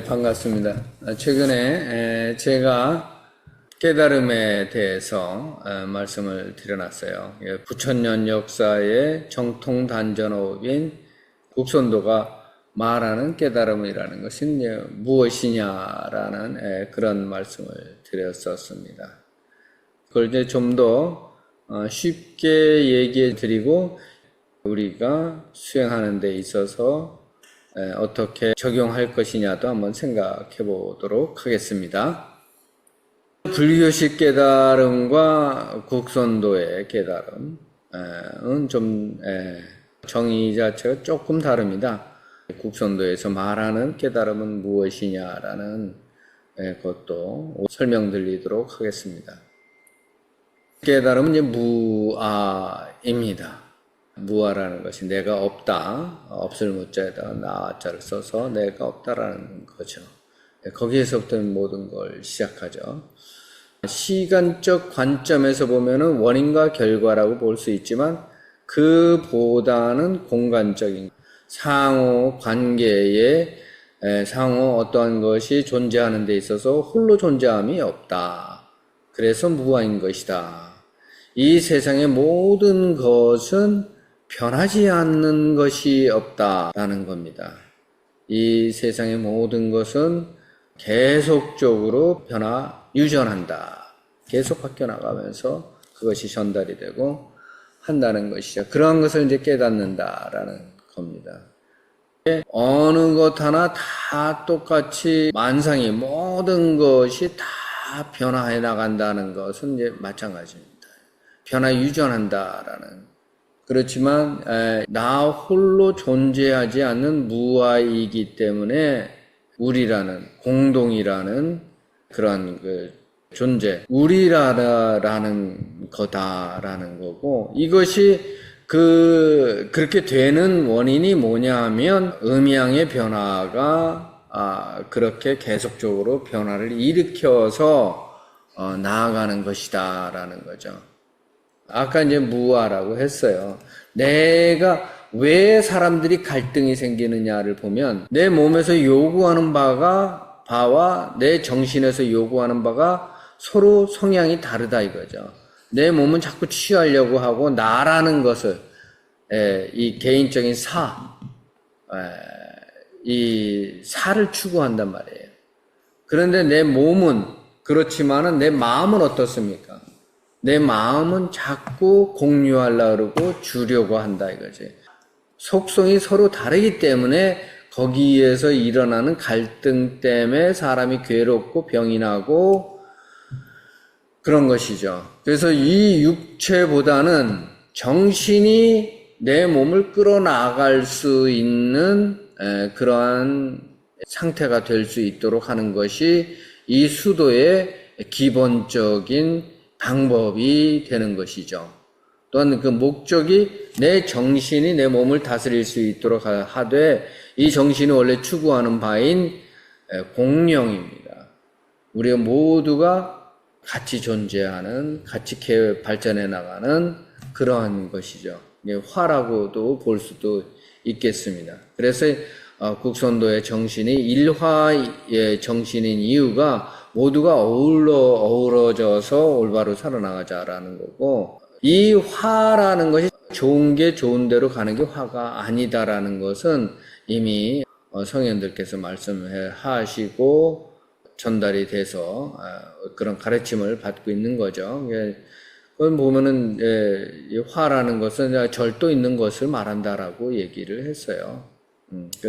반갑습니다. 최근에 제가 깨달음에 대해서 말씀을 드려놨어요. 부천년 역사의 정통 단전호흡인 국선도가 말하는 깨달음이라는 것이 무엇이냐라는 그런 말씀을 드렸었습니다. 그걸 이제 좀 더 쉽게 얘기해 드리고 우리가 수행하는 데 있어서 어떻게 적용할 것이냐도 한번 생각해 보도록 하겠습니다. 불교식 깨달음과 국선도의 깨달음은 좀 정의 자체가 조금 다릅니다. 국선도에서 말하는 깨달음은 무엇이냐라는 것도 설명드리도록 하겠습니다. 깨달음은 이제 무아입니다. 무아라는 것이 내가 없다, 없을 무자에다가 나자를 써서 내가 없다라는 거죠. 거기에서부터 모든 걸 시작하죠. 시간적 관점에서 보면은 원인과 결과라고 볼 수 있지만 그보다는 공간적인 상호 관계에 상호 어떠한 것이 존재하는 데 있어서 홀로 존재함이 없다. 그래서 무아인 것이다. 이 세상의 모든 것은 변하지 않는 것이 없다라는 겁니다. 이 세상의 모든 것은 계속적으로 유전한다. 계속 바뀌어나가면서 그것이 전달이 되고 한다는 것이죠. 그러한 것을 이제 깨닫는다라는 겁니다. 어느 것 하나 다 똑같이 만상이 모든 것이 다 변화해 나간다는 것은 이제 마찬가지입니다. 변화 유전한다라는. 그렇지만 나 홀로 존재하지 않는 무아이기 때문에 우리라는 공동이라는 그런 그 존재, 우리라는 거다라는 거고, 이것이 그렇게 되는 원인이 뭐냐 하면 음양의 변화가 그렇게 계속적으로 변화를 일으켜서 나아가는 것이다라는 거죠. 아까 이제 무아라고 했어요. 내가 왜 사람들이 갈등이 생기느냐를 보면 내 몸에서 요구하는 바와 내 정신에서 요구하는 바가 서로 성향이 다르다 이거죠. 내 몸은 자꾸 취하려고 하고 나라는 것을 이 개인적인 이 사를 추구한단 말이에요. 그런데 내 몸은 그렇지만은 내 마음은 어떻습니까? 내 마음은 자꾸 공유하려고 그러고 주려고 한다 이거지. 속성이 서로 다르기 때문에 거기에서 일어나는 갈등 때문에 사람이 괴롭고 병이 나고 그런 것이죠. 그래서 이 육체보다는 정신이 내 몸을 끌어나갈 수 있는 그러한 상태가 될 수 있도록 하는 것이 이 수도의 기본적인 방법이 되는 것이죠. 또한 그 목적이 내 정신이 내 몸을 다스릴 수 있도록 하되 이 정신이 원래 추구하는 바인 공령입니다. 우리가 모두가 같이 존재하는, 같이 발전해 나가는 그러한 것이죠. 화라고도 볼 수도 있겠습니다. 그래서 국선도의 정신이 일화의 정신인 이유가 모두가 어우러져서 올바로 살아나가자라는 거고, 이 화라는 것이 좋은 게 좋은 대로 가는 게 화가 아니다라는 것은 이미 성현들께서 말씀하시고 전달이 돼서 그런 가르침을 받고 있는 거죠. 그건 보면은 화라는 것은 절도 있는 것을 말한다라고 얘기를 했어요.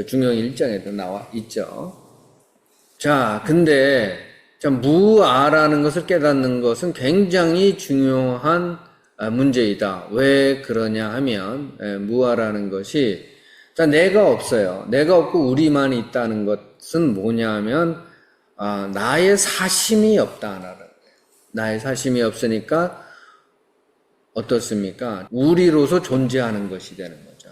중용 1장에도 나와 있죠. 자, 근데 무아라는 것을 깨닫는 것은 굉장히 중요한 문제이다. 왜 그러냐 하면 무아라는 것이 내가 없어요. 내가 없고 우리만 있다는 것은 뭐냐 하면 나의 사심이 없다는 거예요. 나의 사심이 없으니까 어떻습니까? 우리로서 존재하는 것이 되는 거죠.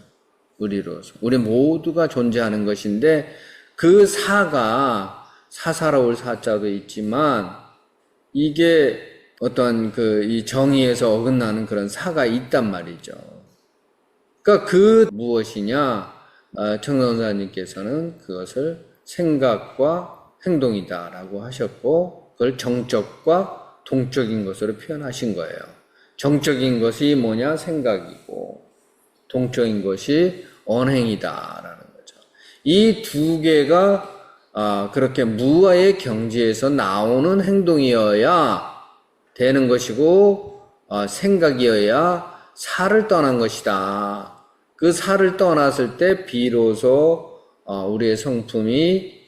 우리로서. 우리 모두가 존재하는 것인데 그 사가 사사로울 사자도 있지만 이게 어떤 이 정의에서 어긋나는 그런 사가 있단 말이죠. 그러니까 무엇이냐? 청선사님께서는 그것을 생각과 행동이다라고 하셨고, 그걸 정적과 동적인 것으로 표현하신 거예요. 정적인 것이 뭐냐? 생각이고, 동적인 것이 언행이다라는 거죠. 이 두 개가 그렇게 무아의 경지에서 나오는 행동이어야 되는 것이고, 생각이어야 살을 떠난 것이다. 그 살을 떠났을 때 비로소 우리의 성품이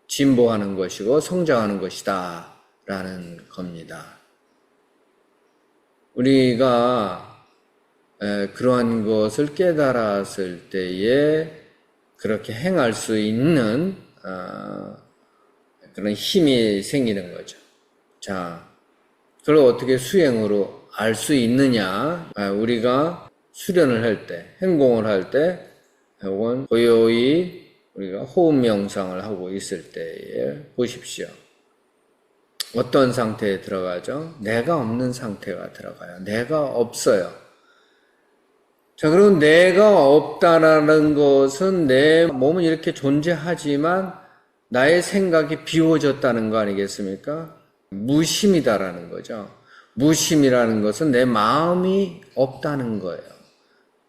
진보하는 것이고 성장하는 것이다 라는 겁니다. 우리가 그러한 것을 깨달았을 때에 그렇게 행할 수 있는 그런 힘이 생기는 거죠. 자, 그걸 어떻게 수행으로 알 수 있느냐? 우리가 수련을 할 때, 행공을 할 때, 혹은 고요히 우리가 호흡 명상을 하고 있을 때에 보십시오. 어떤 상태에 들어가죠? 내가 없는 상태가 들어가요. 내가 없어요. 자, 그럼 내가 없다라는 것은 내 몸은 이렇게 존재하지만 나의 생각이 비워졌다는 거 아니겠습니까? 무심이다라는 거죠. 무심이라는 것은 내 마음이 없다는 거예요.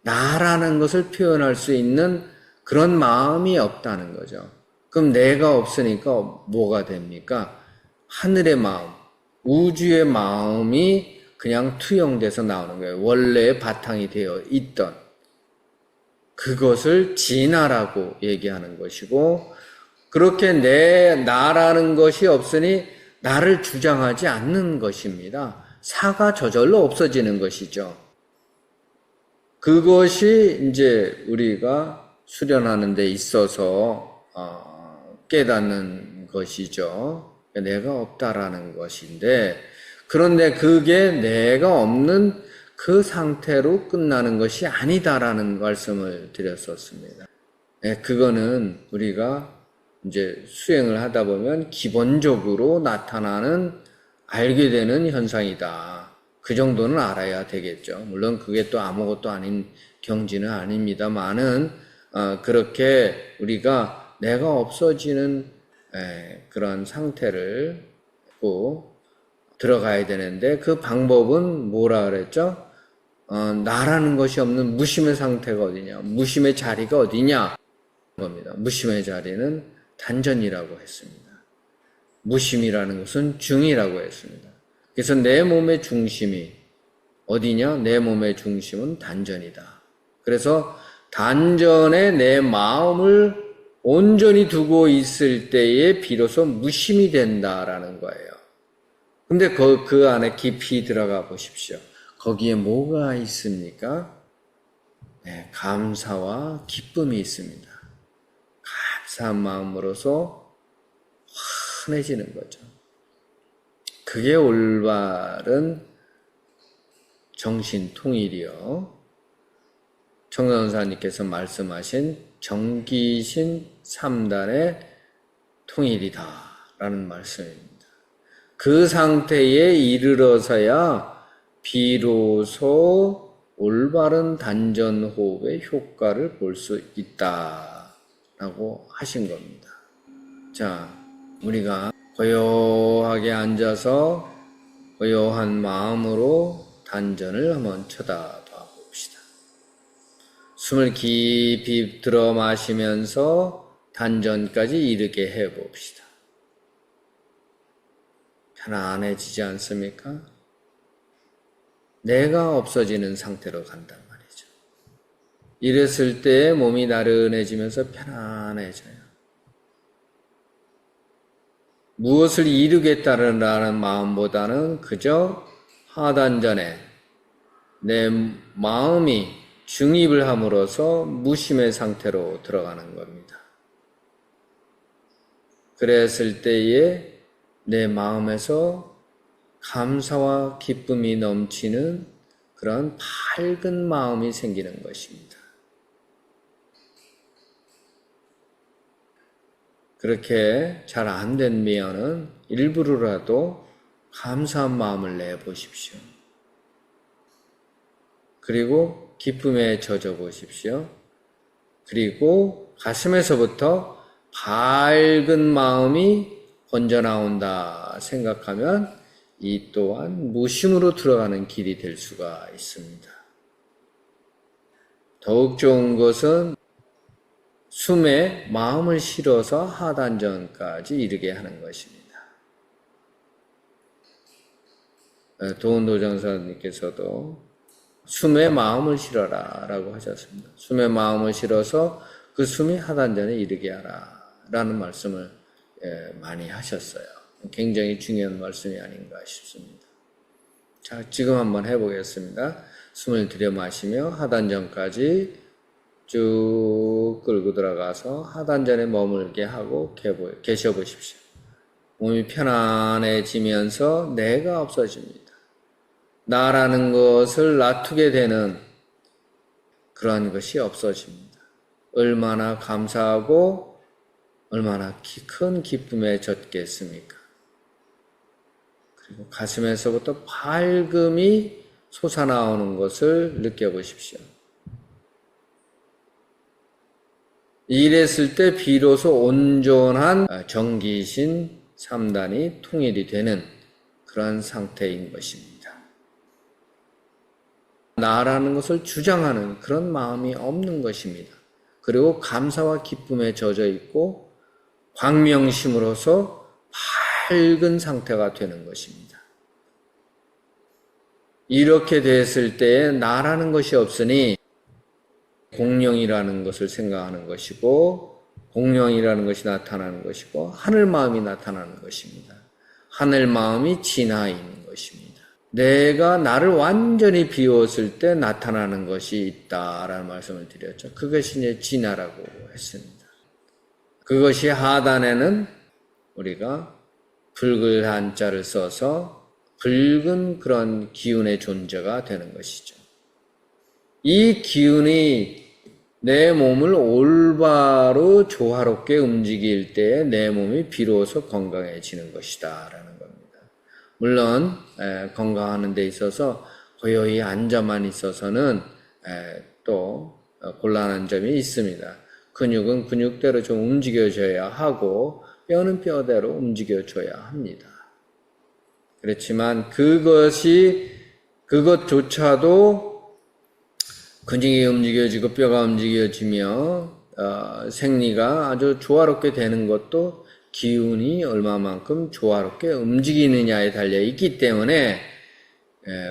나라는 것을 표현할 수 있는 그런 마음이 없다는 거죠. 그럼 내가 없으니까 뭐가 됩니까? 하늘의 마음, 우주의 마음이 그냥 투영돼서 나오는 거예요. 원래의 바탕이 되어 있던 그것을 진화라고 얘기하는 것이고, 그렇게 나라는 것이 없으니 나를 주장하지 않는 것입니다. 사가 저절로 없어지는 것이죠. 그것이 이제 우리가 수련하는 데 있어서 깨닫는 것이죠. 내가 없다라는 것인데, 그런데 그게 내가 없는 그 상태로 끝나는 것이 아니다라는 말씀을 드렸었습니다. 그거는 우리가 이제 수행을 하다 보면 기본적으로 나타나는 알게 되는 현상이다. 그 정도는 알아야 되겠죠. 물론 그게 또 아무것도 아닌 경지는 아닙니다만은 그렇게 우리가 내가 없어지는 그런 상태를 꼭 들어가야 되는데, 그 방법은 뭐라 그랬죠? 나라는 것이 없는 무심의 상태가 어디냐? 무심의 자리가 어디냐? 겁니다. 무심의 자리는 단전이라고 했습니다. 무심이라는 것은 중이라고 했습니다. 그래서 내 몸의 중심이 어디냐? 내 몸의 중심은 단전이다. 그래서 단전에 내 마음을 온전히 두고 있을 때에 비로소 무심이 된다라는 거예요. 근데 그 안에 깊이 들어가 보십시오. 거기에 뭐가 있습니까? 감사와 기쁨이 있습니다. 감사한 마음으로서 환해지는 거죠. 그게 올바른 정신통일이요. 청선사님께서 말씀하신 정기신 3단의 통일이다라는 말씀입니다. 그 상태에 이르러서야 비로소 올바른 단전호흡의 효과를 볼 수 있다라고 하신 겁니다. 자, 우리가 고요하게 앉아서 고요한 마음으로 단전을 한번 쳐다봐 봅시다. 숨을 깊이 들어 마시면서 단전까지 이르게 해 봅시다. 편안해지지 않습니까? 내가 없어지는 상태로 간단 말이죠. 이랬을 때 몸이 나른해지면서 편안해져요. 무엇을 이루겠다는 마음보다는 그저 하단전에 내 마음이 중입을 함으로써 무심의 상태로 들어가는 겁니다. 그랬을 때에 내 마음에서 감사와 기쁨이 넘치는 그런 밝은 마음이 생기는 것입니다. 그렇게 잘 안 되면은 일부러라도 감사한 마음을 내보십시오. 그리고 기쁨에 젖어 보십시오. 그리고 가슴에서부터 밝은 마음이 번져 나온다 생각하면 이 또한 무심으로 들어가는 길이 될 수가 있습니다. 더욱 좋은 것은 숨에 마음을 실어서 하단전까지 이르게 하는 것입니다. 도은도정사님께서도 숨에 마음을 실어라 라고 하셨습니다. 숨에 마음을 실어서 그 숨이 하단전에 이르게 하라 라는 말씀을 많이 하셨어요. 굉장히 중요한 말씀이 아닌가 싶습니다. 자, 지금 한번 해보겠습니다. 숨을 들여 마시며 하단전까지 쭉 끌고 들어가서 하단전에 머물게 하고 계셔 보십시오. 몸이 편안해지면서 내가 없어집니다. 나라는 것을 놔두게 되는 그러한 것이 없어집니다. 얼마나 감사하고 얼마나 큰 기쁨에 젖겠습니까? 그리고 가슴에서부터 밝음이 솟아나오는 것을 느껴보십시오. 이랬을 때 비로소 온전한 정기신 3단이 통일이 되는 그런 상태인 것입니다. 나라는 것을 주장하는 그런 마음이 없는 것입니다. 그리고 감사와 기쁨에 젖어 있고 광명심으로서 밝은 상태가 되는 것입니다. 이렇게 됐을 때에 나라는 것이 없으니 공령이라는 것을 생각하는 것이고 공령이라는 것이 나타나는 것이고 하늘 마음이 나타나는 것입니다. 하늘 마음이 진하에 있는 것입니다. 내가 나를 완전히 비웠을 때 나타나는 것이 있다라는 말씀을 드렸죠. 그것이 이제 진하라고 했습니다. 그것이 하단에는 우리가 붉은 한자를 써서 붉은 그런 기운의 존재가 되는 것이죠. 이 기운이 내 몸을 올바로 조화롭게 움직일 때에 내 몸이 비로소 건강해지는 것이다 라는 겁니다. 물론 건강하는 데 있어서 고요히 앉아만 있어서는 또 곤란한 점이 있습니다. 근육은 근육대로 좀 움직여줘야 하고 뼈는 뼈대로 움직여줘야 합니다. 그렇지만 그것조차도 근육이 움직여지고 뼈가 움직여지며 생리가 아주 조화롭게 되는 것도 기운이 얼마만큼 조화롭게 움직이느냐에 달려 있기 때문에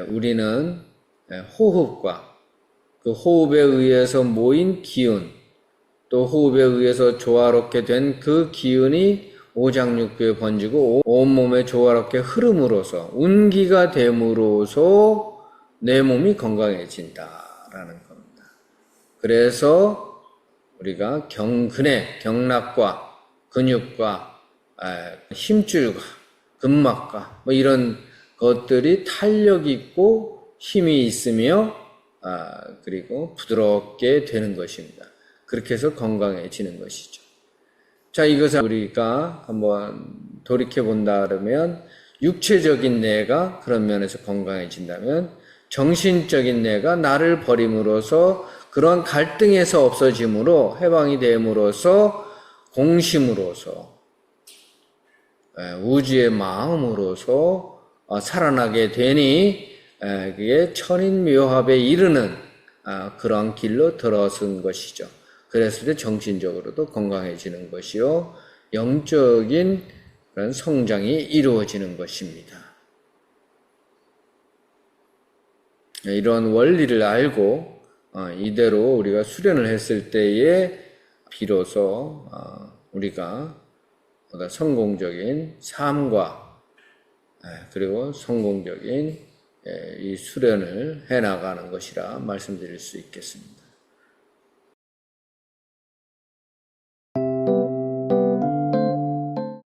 우리는 호흡과 그 호흡에 의해서 모인 기운 또 호흡에 의해서 조화롭게 된 그 기운이 오장육부에 번지고 온몸에 조화롭게 흐름으로써 운기가 됨으로써 내 몸이 건강해진다라는 겁니다. 그래서 우리가 경락과 근육과 힘줄과 근막과 뭐 이런 것들이 탄력 있고 힘이 있으며 그리고 부드럽게 되는 것입니다. 그렇게 해서 건강해지는 것이죠. 자, 이것을 우리가 한번 돌이켜 본다 그러면 육체적인 내가 그런 면에서 건강해진다면 정신적인 내가 나를 버림으로써 그런 갈등에서 없어짐으로 해방이 됨으로써 공심으로서 우주의 마음으로서 살아나게 되니 그게 천인묘합에 이르는 그런 길로 들어선 것이죠. 그랬을 때 정신적으로도 건강해지는 것이요 영적인 그런 성장이 이루어지는 것입니다. 이런 원리를 알고 이대로 우리가 수련을 했을 때에 비로소 우리가 성공적인 삶과 그리고 성공적인 이 수련을 해나가는 것이라 말씀드릴 수 있겠습니다.